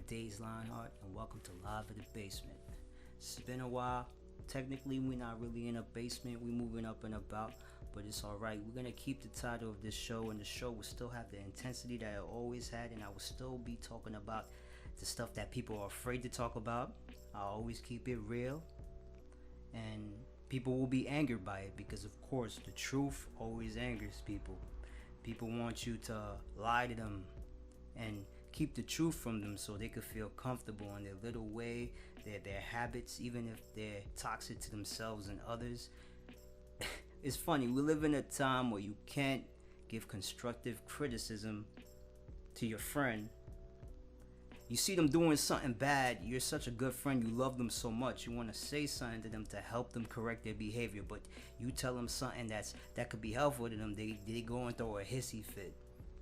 Today's LiiONxHeArT, and welcome to Live in the Basement. It's been a while. Technically, we're not really in a basement. We're moving up and about, but it's alright. We're gonna keep the title of this show, and the show will still have the intensity that it always had, and I will still be talking about the stuff that people are afraid to talk about. I always keep it real, and people will be angered by it because, of course, the truth always angers people. People want you to lie to them and keep the truth from them so they could feel comfortable in their little way, their habits, even if they're toxic to themselves and others. It's funny, we live in a time where you can't give constructive criticism to your friend. You see them doing something bad, you're such a good friend, you love them so much, you want to say something to them to help them correct their behavior, but you tell them something that could be helpful to them, they go and throw a hissy fit.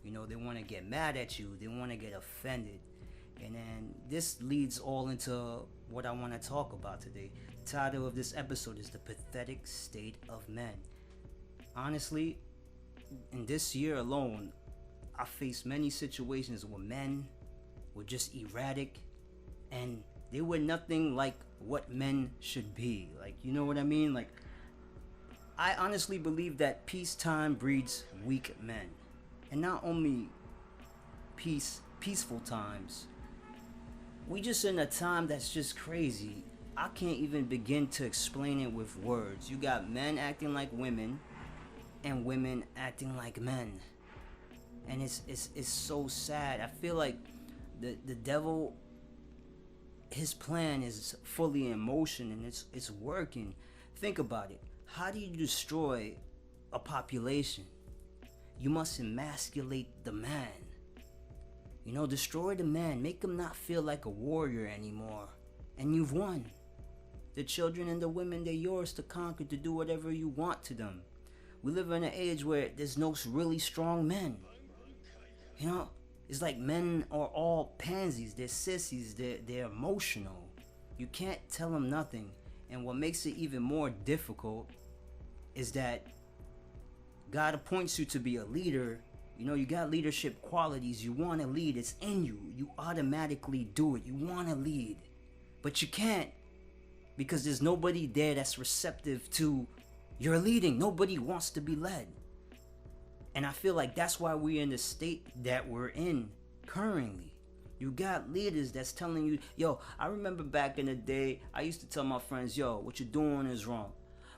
You know, they want to get mad at you, they want to get offended. And then this leads all into what I want to talk about today. The title of this episode is The Pathetic State of Men. Honestly, in this year alone, I faced many situations where men were just erratic and they were nothing like what men should be. Like, you know what I mean? Like, I honestly believe that peacetime breeds weak men. And not only peaceful times, we just in a time that's just crazy. I can't even begin to explain it with words. You got men acting like women and women acting like men, and it's so sad. I feel like the devil, his plan is fully in motion and it's working. Think about it. How do you destroy a population? You must emasculate the man. You know, destroy the man. Make him not feel like a warrior anymore. And you've won. The children and the women, they're yours to conquer, to do whatever you want to them. We live in an age where there's no really strong men. You know, it's like men are all pansies. They're sissies. They're emotional. You can't tell them nothing. And what makes it even more difficult is that God appoints you to be a leader. You know, you got leadership qualities. You want to lead. It's in you. You automatically do it. You want to lead. But you can't because there's nobody there that's receptive to your leading. Nobody wants to be led. And I feel like that's why we're in the state that we're in currently. You got leaders that's telling you, yo, I remember back in the day, I used to tell my friends, yo, what you're doing is wrong.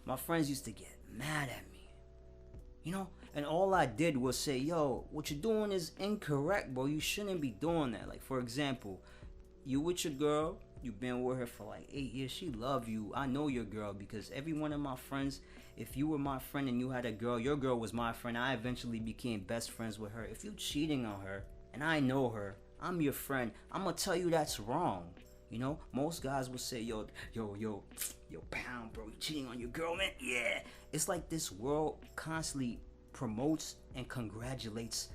My friends used to get mad at me. You know, and all I did was say, yo, what you're doing is incorrect, bro. You shouldn't be doing that. Like, for example, you with your girl, you've been with her for like 8 years. She love you. I know your girl because every one of my friends, if you were my friend and you had a girl, your girl was my friend. I eventually became best friends with her. If you cheating on her and I know her, I'm your friend. I'm going to tell you that's wrong. You know, most guys will say, yo, pound, bro, you cheating on your girl, man? Yeah. It's like this world constantly promotes and congratulates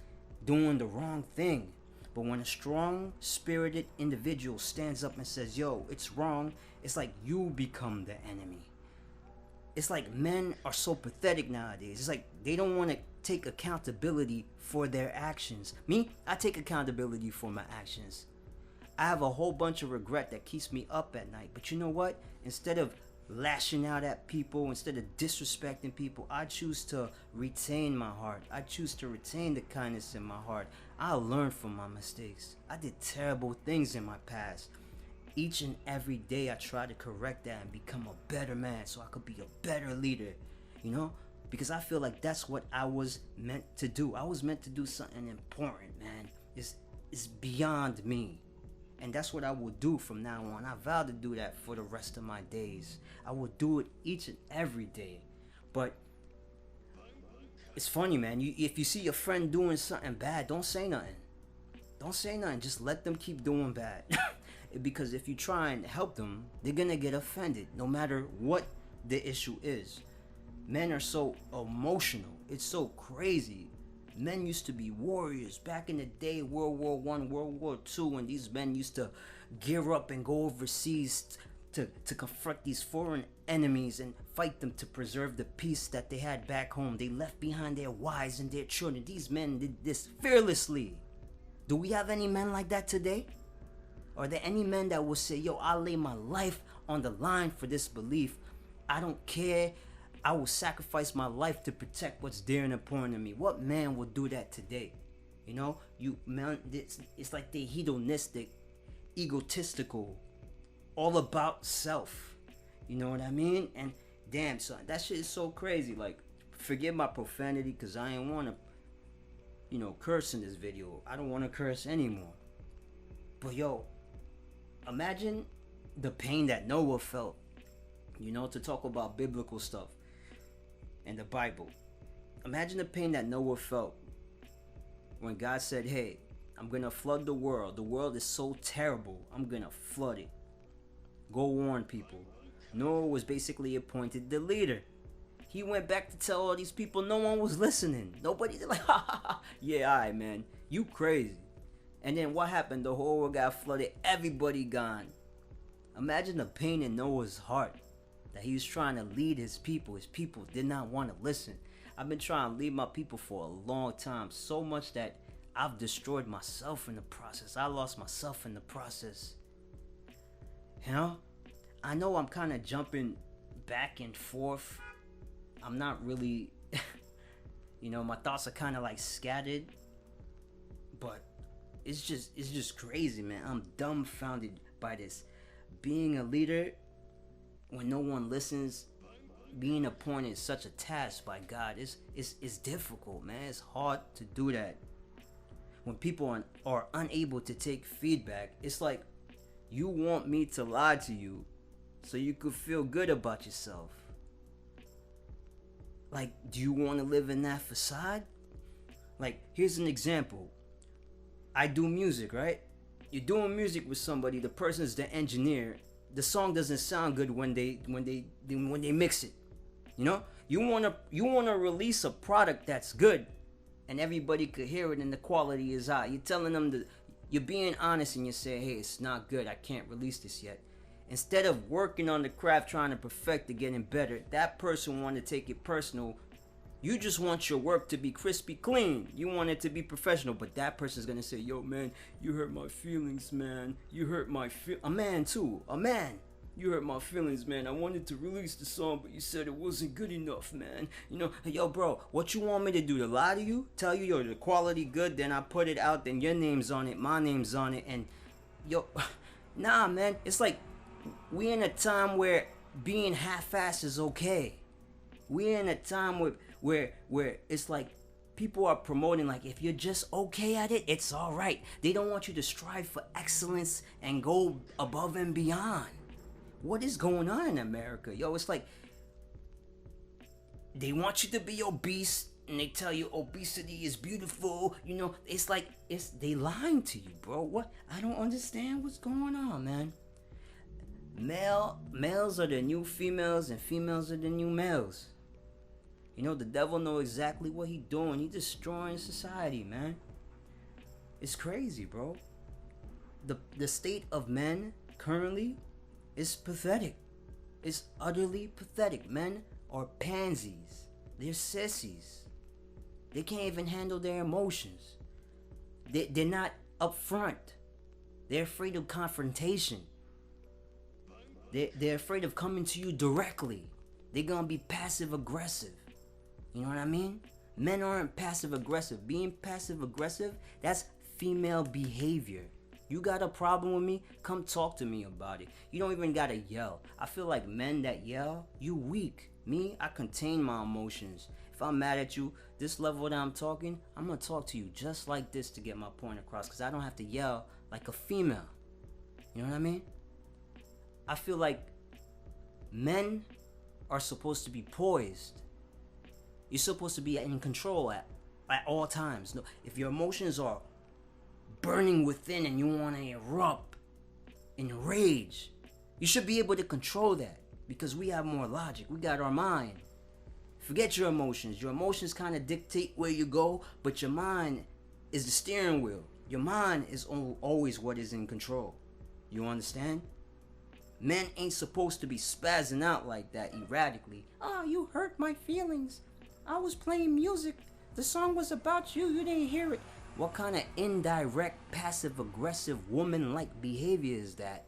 doing the wrong thing. But when a strong spirited individual stands up and says, yo, it's wrong, it's like you become the enemy. It's like men are so pathetic nowadays. It's like they don't want to take accountability for their actions. Me, I take accountability for my actions. I have a whole bunch of regret that keeps me up at night. But you know what? Instead of lashing out at people, instead of disrespecting people, I choose to retain my heart. I choose to retain the kindness in my heart. I learn from my mistakes. I did terrible things in my past. Each and every day I try to correct that and become a better man so I could be a better leader, you know? Because I feel like that's what I was meant to do. I was meant to do something important, man. It's beyond me. And that's what I will do from now on. I vow to do that for the rest of my days. I will do it each and every day. But it's funny, man. If you see your friend doing something bad, don't say nothing. Don't say nothing. Just let them keep doing bad. Because if you try and help them, they're going to get offended no matter what the issue is. Men are so emotional. It's so crazy. Men used to be warriors back in the day, World War I, World War II, when these men used to gear up and go overseas to confront these foreign enemies and fight them to preserve the peace that they had back home. They left behind their wives and their children. These men did this fearlessly. Do we have any men like that today? Are there any men that will say, yo, I lay my life on the line for this belief? I don't care. I will sacrifice my life to protect what's dear and important to me. What man will do that today? You know, you man, it's like they hedonistic, egotistical, all about self. You know what I mean? And damn, son, that shit is so crazy. Like, forgive my profanity, because I ain't want to, you know, curse in this video. I don't want to curse anymore. But yo, imagine the pain that Noah felt, you know, to talk about biblical stuff and the Bible. Imagine the pain that Noah felt when God said, hey, I'm going to flood the world. The world is so terrible. I'm going to flood it. Go warn people. Noah was basically appointed the leader. He went back to tell all these people no one was listening. Nobody's like, ha ha ha. Yeah, alright, man. You crazy. And then what happened? The whole world got flooded. Everybody gone. Imagine the pain in Noah's heart that he was trying to lead his people. His people did not want to listen. I've been trying to lead my people for a long time. So much that I've destroyed myself in the process. I lost myself in the process. You know? I know I'm kind of jumping back and forth. I'm not really, you know, my thoughts are kind of like scattered. But it's just crazy, man. I'm dumbfounded by this. Being a leader when no one listens, being appointed is such a task by God. It's difficult, man. It's hard to do that. When people are unable to take feedback, it's like you want me to lie to you so you could feel good about yourself. Like, do you want to live in that facade? Like, here's an example. I do music, right? You're doing music with somebody, the person's the engineer. The song doesn't sound good when they mix it. You know? You wanna release a product that's good and everybody could hear it and the quality is high. You're telling them you're being honest and you say, hey, it's not good, I can't release this yet. Instead of working on the craft, trying to perfect it, getting better, that person want to take it personal. You just want your work to be crispy clean. You want it to be professional, but that person's gonna say, yo, man, you hurt my feelings, man. You hurt my a man too, a man. You hurt my feelings, man. I wanted to release the song, but you said it wasn't good enough, man. You know, yo, bro, what you want me to do? To lie to you? Tell you, yo, the quality good, then I put it out, then your name's on it, my name's on it, and yo, nah, man. It's like, we in a time where being half-assed is okay. We in a time where it's like people are promoting, like, if you're just okay at it, it's all right. They don't want you to strive for excellence and go above and beyond. What is going on in America? Yo, it's like they want you to be obese and they tell you obesity is beautiful. You know, it's like they lying to you, bro. What? I don't understand what's going on, man. Males are the new females and females are the new males. You know, the devil know exactly what he doing. He destroying society, man. It's crazy, bro. The state of men currently is pathetic. It's utterly pathetic. Men are pansies. They're sissies. They can't even handle their emotions. They're not upfront. They're afraid of confrontation. They're afraid of coming to you directly. They're gonna be passive aggressive. You know what I mean? Men aren't passive aggressive. Being passive aggressive, that's female behavior. You got a problem with me? Come talk to me about it. You don't even gotta yell. I feel like men that yell, you weak. Me, I contain my emotions. If I'm mad at you, this level that I'm talking, I'm gonna talk to you just like this to get my point across, because I don't have to yell like a female. You know what I mean? I feel like men are supposed to be poised. You're supposed to be in control at all times. No, if your emotions are burning within and you want to erupt in rage, you should be able to control that, because we have more logic. We got our mind. Forget your emotions. Your emotions kind of dictate where you go, but your mind is the steering wheel. Your mind is always what is in control. You understand? Men ain't supposed to be spazzing out like that erratically. Oh, you hurt my feelings. I was playing music. The song was about you. You didn't hear it. What kind of indirect, passive-aggressive, woman-like behavior is that?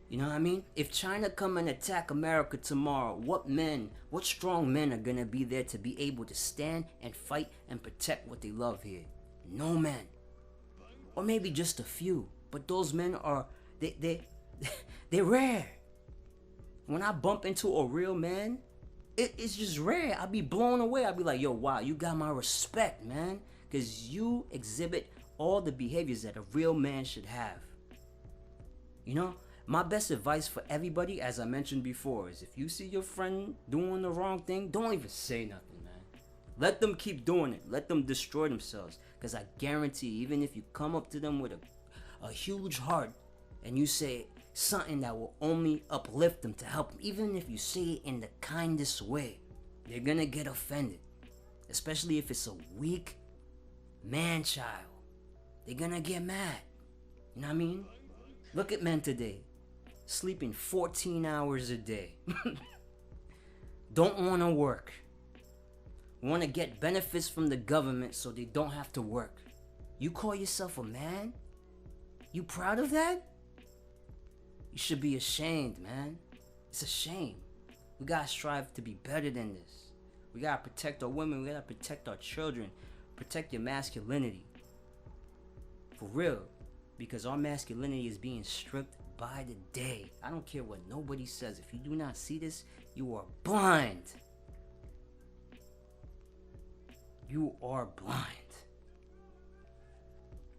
You know what I mean? If China come and attack America tomorrow, what strong men are gonna be there to be able to stand and fight and protect what they love here? No men. Or maybe just a few. But those men are, they're rare. When I bump into a real man, it's just rare. I'll be blown away. I'll be like, yo, wow, you got my respect, man. Because you exhibit all the behaviors that a real man should have. You know? My best advice for everybody, as I mentioned before, is if you see your friend doing the wrong thing, don't even say nothing, man. Let them keep doing it. Let them destroy themselves. Because I guarantee, even if you come up to them with a huge heart and you say something that will only uplift them to help them, even if you say it in the kindest way, they're going to get offended. Especially if it's a weak man-child. They're going to get mad. You know what I mean? Look at men today. Sleeping 14 hours a day. Don't want to work. Want to get benefits from the government so they don't have to work. You call yourself a man? You proud of that? You should be ashamed, man. It's a shame. We gotta strive to be better than this. We gotta protect our women. We gotta protect our children. Protect your masculinity. For real. Because our masculinity is being stripped by the day. I don't care what nobody says. If you do not see this, you are blind. You are blind.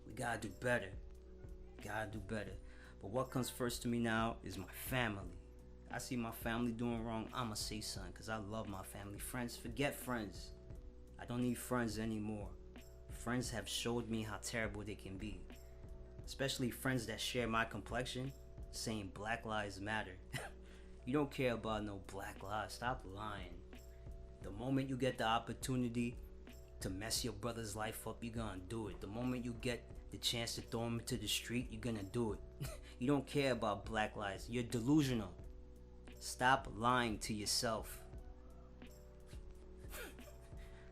We gotta do better. Gotta do better. But what comes first to me now is my family. I see my family doing wrong, I'ma say something because I love my family. Friends, forget friends. I don't need friends anymore. Friends have showed me how terrible they can be. Especially friends that share my complexion, saying Black Lives Matter. You don't care about no black lives. Stop lying. The moment you get the opportunity to mess your brother's life up, you're gonna do it. The moment you get the chance to throw him into the street, you're gonna do it. You don't care about black lives. You're delusional. Stop lying to yourself.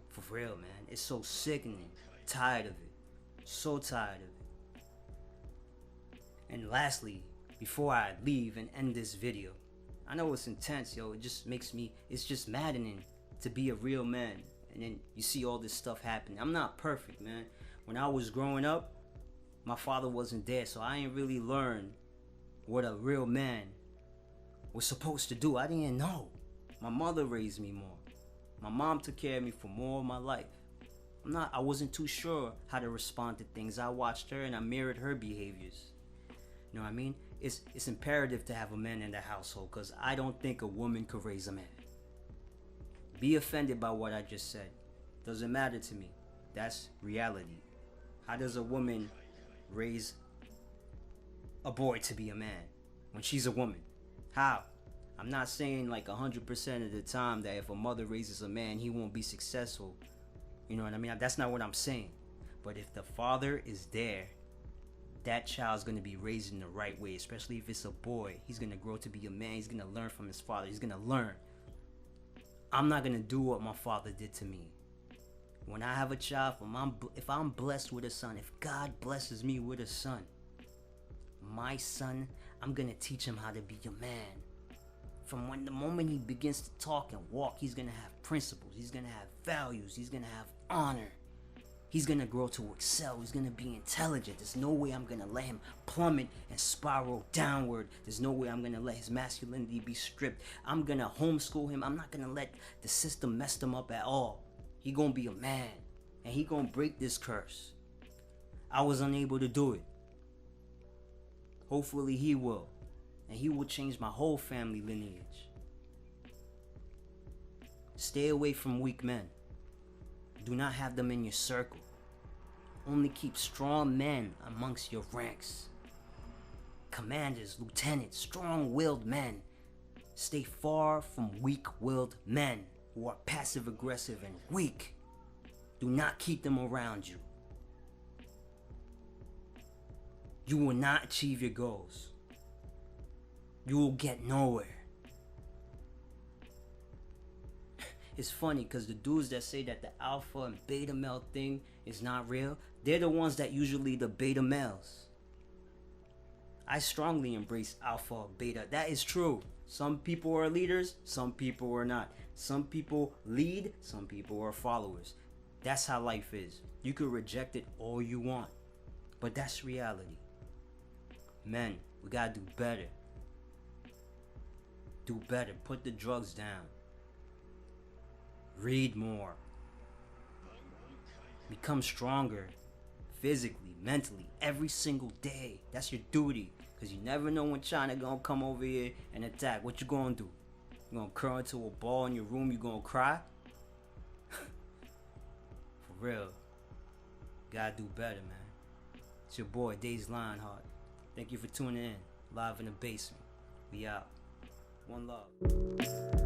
For real, man. It's so sickening. Tired of it. So tired of it. And lastly, before I leave and end this video, I know it's intense, yo. It just makes me, it's just maddening to be a real man. And then you see all this stuff happening. I'm not perfect, man. When I was growing up, my father wasn't there, so I ain't really learned what a real man was supposed to do. I didn't know. My mother raised me more. My mom took care of me for more of my life. I wasn't too sure how to respond to things. I watched her and I mirrored her behaviors. You know what I mean? It's imperative to have a man in the household because I don't think a woman could raise a man. Be offended by what I just said. Doesn't matter to me. That's reality. How does a woman raise a boy to be a man when she's a woman? How? I'm not saying like 100% of the time that if a mother raises a man, he won't be successful. You know what I mean? That's not what I'm saying. But if the father is there, that child's going to be raised in the right way, especially if it's a boy. He's going to grow to be a man. He's going to learn from his father. He's going to learn. I'm not going to do what my father did to me. When I have a child, if I'm blessed with a son, if God blesses me with a son, my son, I'm going to teach him how to be a man. From the moment he begins to talk and walk, he's going to have principles. He's going to have values. He's going to have honor. He's going to grow to excel. He's going to be intelligent. There's no way I'm going to let him plummet and spiral downward. There's no way I'm going to let his masculinity be stripped. I'm going to homeschool him. I'm not going to let the system mess him up at all. He going to be a man. And he going to break this curse. I was unable to do it. Hopefully he will. And he will change my whole family lineage. Stay away from weak men. Do not have them in your circle. Only keep strong men amongst your ranks. Commanders, lieutenants, strong-willed men. Stay far from weak-willed men who are passive-aggressive and weak. Do not keep them around you. You will not achieve your goals. You will get nowhere. it's funny because the dudes that say that the alpha and beta male thing is not real, they're the ones that usually the beta males. I strongly embrace alpha or beta. That is true. Some people are leaders, some people are not. Some people lead, some people are followers. That's how life is. You could reject it all you want, but that's reality. Men, we gotta do better. Do better. Put the drugs down. Read more. Become stronger physically, mentally, every single day. That's your duty. Because you never know when China gonna come over here and attack. What you gonna do? You gonna curl into a ball in your room? You gonna cry? For real. Gotta do better, man. It's your boy, LiiONxHeArT. Thank you for tuning in. Live in the basement. We out. One love.